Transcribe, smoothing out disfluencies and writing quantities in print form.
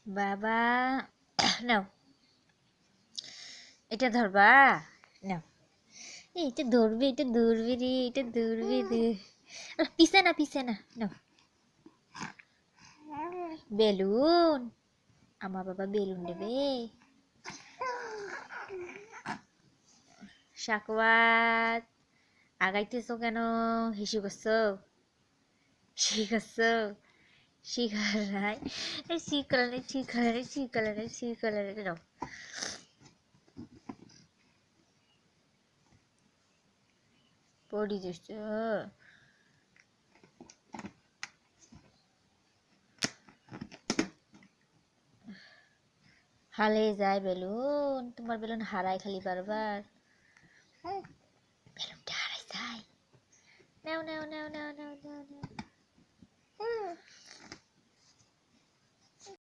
বাবা নাও, এটা ধরবা? নাও, এটা ধরবে, এটা ধরবে রে, এটা ধরবে রে। পিছে না, পিছে না, নাও। বেলুন, আমার বাবা বেলুন দেবে। সাকওয়াত, আগাইতেছো কেন? হিসু করছো? ঠিক আছে, শিখারাই, শিখালে শিখালে শিখালে শিখালে নাও। পড়ি যাচ্ছে। হালে যায় বেলুন, তোমার বেলুন হারায় খালি বারবার।